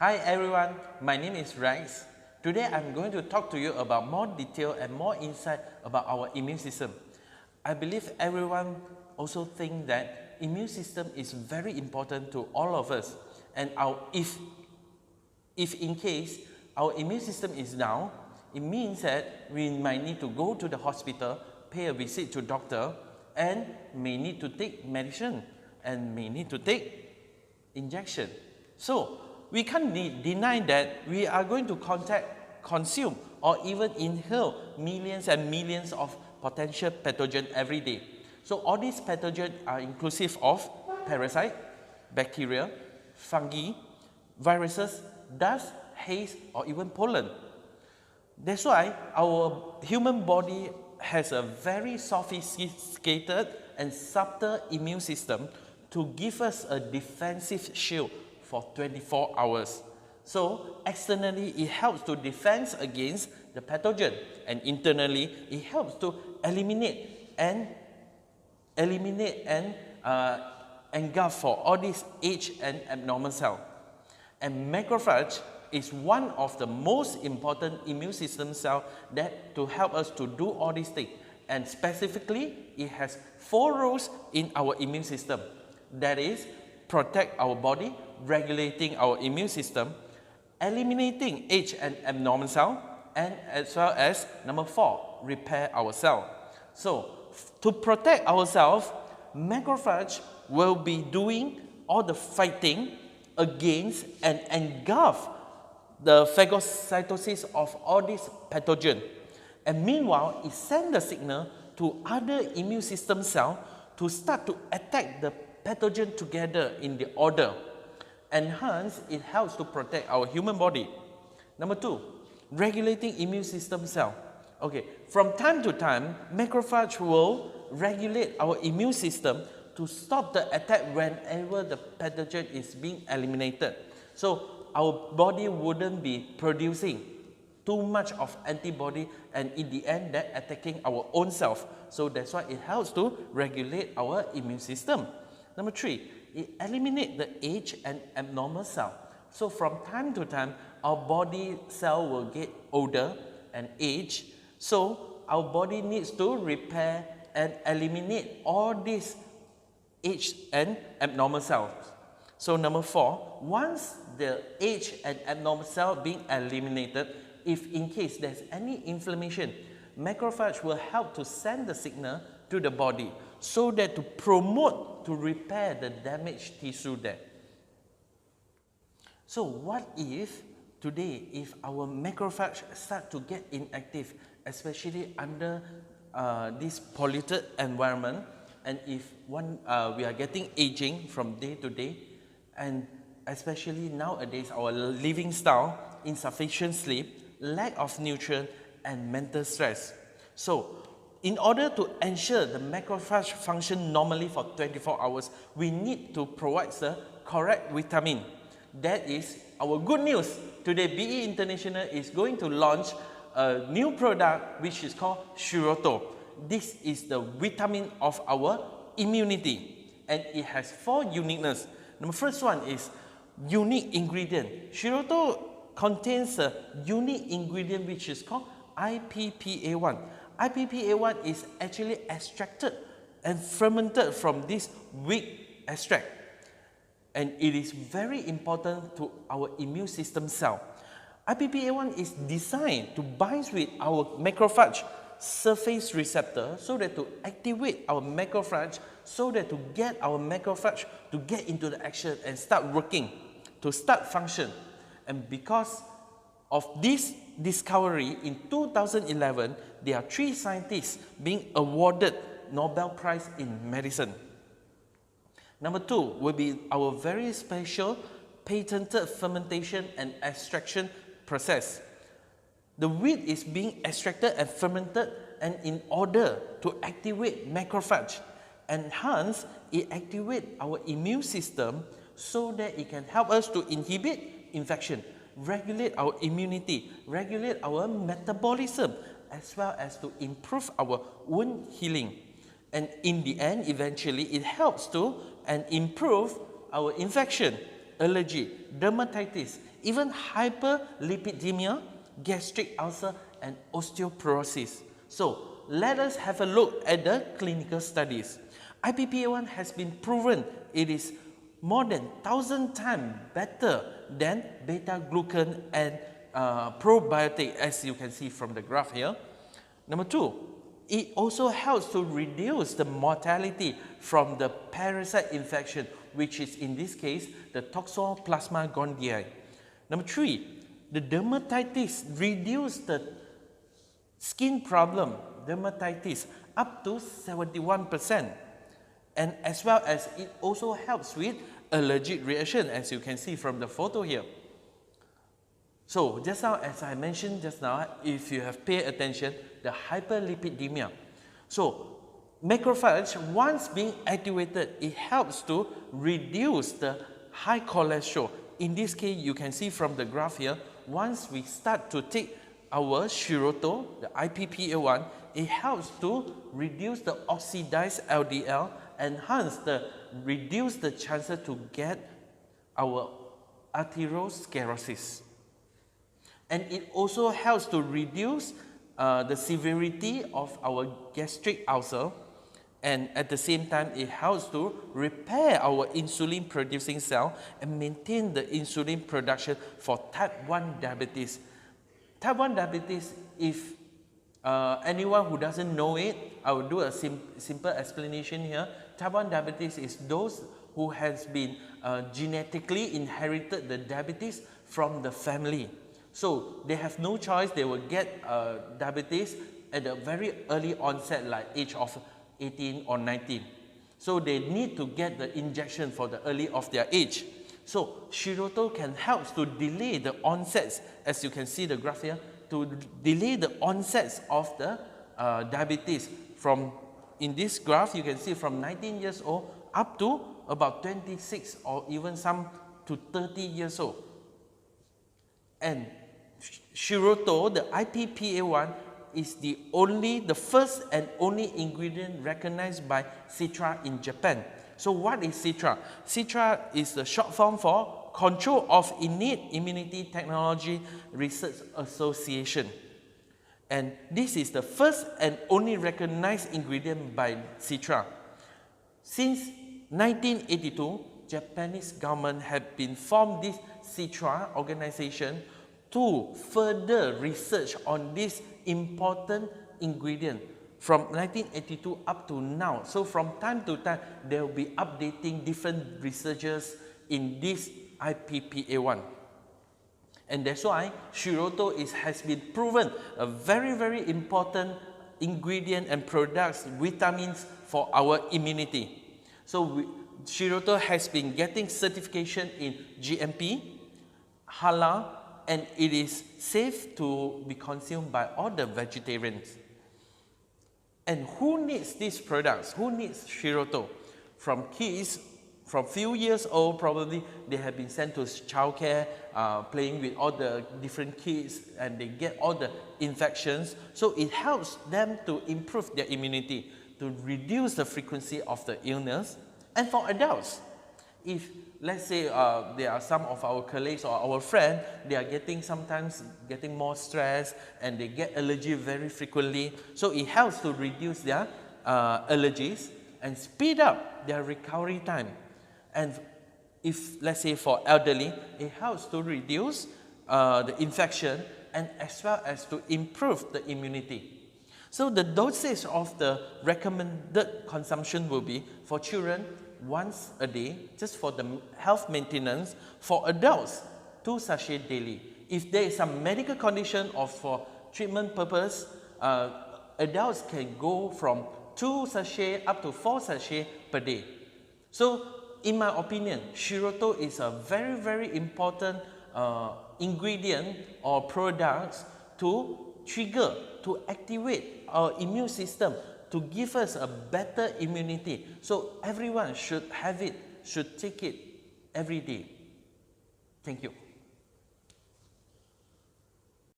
Hi everyone, my name is Rex. Today I'm going to talk to you about more detail and more insight about our immune system. I believe everyone also think that immune system is very important to all of us, and if in case our immune system is down, it means that we might need to go to the hospital, pay a visit to doctor, and may need to take medicine and may need to take injection. So we can't deny that we are going to consume or even inhale millions and millions of potential pathogens every day. So all these pathogens are inclusive of parasite, bacteria, fungi, viruses, dust, haze, or even pollen. That's why our human body has a very sophisticated and subtle immune system to give us a defensive shield for 24 hours. So externally it helps to defend against the pathogen, and internally it helps to eliminate and engulf for all these age and abnormal cells. And macrophage is one of the most important immune system cells that to help us to do all these things. And specifically, it has 4 roles in our immune system. That is, protect our body, regulating our immune system, eliminating age and abnormal cell, and as well as number 4, repair our cell. So to protect ourselves, macrophage will be doing all the fighting against and engulf the phagocytosis of all these pathogens. And meanwhile, it sends the signal to other immune system cells to start to attack the pathogen together in the order. And hence, it helps to protect our human body. Number 2, regulating immune system cell. Okay, from time to time, macrophage will regulate our immune system to stop the attack whenever the pathogen is being eliminated. So our body wouldn't be producing too much of antibody, and in the end that attacking our own self. So that's why it helps to regulate our immune system. Number 3, it eliminates the age and abnormal cell. So from time to time, our body cell will get older and age. So our body needs to repair and eliminate all these age and abnormal cells. So number 4, once the age and abnormal cell being eliminated, if in case there's any inflammation, macrophage will help to send the signal to the body so that to promote to repair the damaged tissue there. So what if today, if our macrophage start to get inactive, especially under this polluted environment, and if we are getting aging from day to day, and especially nowadays our living style, insufficient sleep, lack of nutrient, and mental stress. So in order to ensure the macrophage function normally for 24 hours, we need to provide the correct vitamin. That is our good news. Today, BE International is going to launch a new product which is called Shiruto. This is the vitamin of our immunity, and it has 4 uniqueness. The first one is unique ingredient. Shiruto contains a unique ingredient which is called IPPA1. IPPA1 is actually extracted and fermented from this wheat extract, and it is very important to our immune system cell. IPPA1 is designed to bind with our macrophage surface receptor so that to activate our macrophage, so that to get our macrophage to get into the action and start working, to start function. And because of this discovery in 2011, there are 3 scientists being awarded Nobel Prize in Medicine. Number 2 will be our very special patented fermentation and extraction process. The wheat is being extracted and fermented, and in order to activate macrophage, and hence it activates our immune system so that it can help us to inhibit infection, regulate our immunity, regulate our metabolism, as well as to improve our wound healing. And in the end, eventually, it helps to and improve our infection allergy, dermatitis, even hyperlipidemia, gastric ulcer, and osteoporosis. So let us have a look at the clinical studies. IPPA1 has been proven it is more than 1,000 times better than beta-glucan and probiotic, as you can see from the graph here. Number 2, it also helps to reduce the mortality from the parasite infection, which is in this case the Toxoplasma gondii. Number 3, the dermatitis reduce the skin problem, dermatitis, up to 71%. And as well as it also helps with allergic reaction, as you can see from the photo here. So just now, as I mentioned just now, if you have paid attention, the hyperlipidemia. So macrophage, once being activated, it helps to reduce the high cholesterol. In this case, you can see from the graph here, once we start to take our Shiruto, the IPPA1, it helps to reduce the oxidized LDL, reduce the chances to get our atherosclerosis. And it also helps to reduce the severity of our gastric ulcer, and at the same time it helps to repair our insulin producing cell and maintain the insulin production for type 1 diabetes. Type 1 diabetes, if anyone who doesn't know it, I will do a simple explanation here. Type 1 diabetes is those who has been genetically inherited the diabetes from the family. So they have no choice, they will get diabetes at a very early onset, like age of 18 or 19. So they need to get the injection for the early of their age. So Shiruto can help to delay the onsets, as you can see the graph here, to delay the onsets of the diabetes from, in this graph you can see from 19 years old up to about 26 or even some to 30 years old. And Shiruto, the IPPA1, is the first and only ingredient recognized by CIITRA in Japan. So what is CIITRA? CIITRA is the short form for Control of Innate Immunity Technology Research Association. And this is the first and only recognized ingredient by CIITRA. Since 1982, Japanese government had been formed this CIITRA organization to further research on this important ingredient from 1982 up to now. So from time to time, they will be updating different researchers in this IPPA1. And that's why Shiruto has been proven a very, very important ingredient and products, vitamins for our immunity. So Shiruto has been getting certification in GMP, halal, and it is safe to be consumed by all the vegetarians. And who needs these products? Who needs Shiruto? From kids, from few years old, probably they have been sent to childcare, playing with all the different kids, and they get all the infections. So it helps them to improve their immunity, to reduce the frequency of the illness. And for adults, if let's say there are some of our colleagues or our friends, they are sometimes getting more stress and they get allergy very frequently. So it helps to reduce their allergies and speed up their recovery time. And if, let's say for elderly, it helps to reduce the infection and as well as to improve the immunity. So the dosage of the recommended consumption will be for children once a day, just for the health maintenance. For adults, 2 sachets daily. If there is some medical condition or for treatment purpose, adults can go from 2 sachets up to 4 sachets per day. So in my opinion, Shiruto is a very, very important ingredient or product to trigger, to activate our immune system, to give us a better immunity. So everyone should have it, should take it every day. Thank you.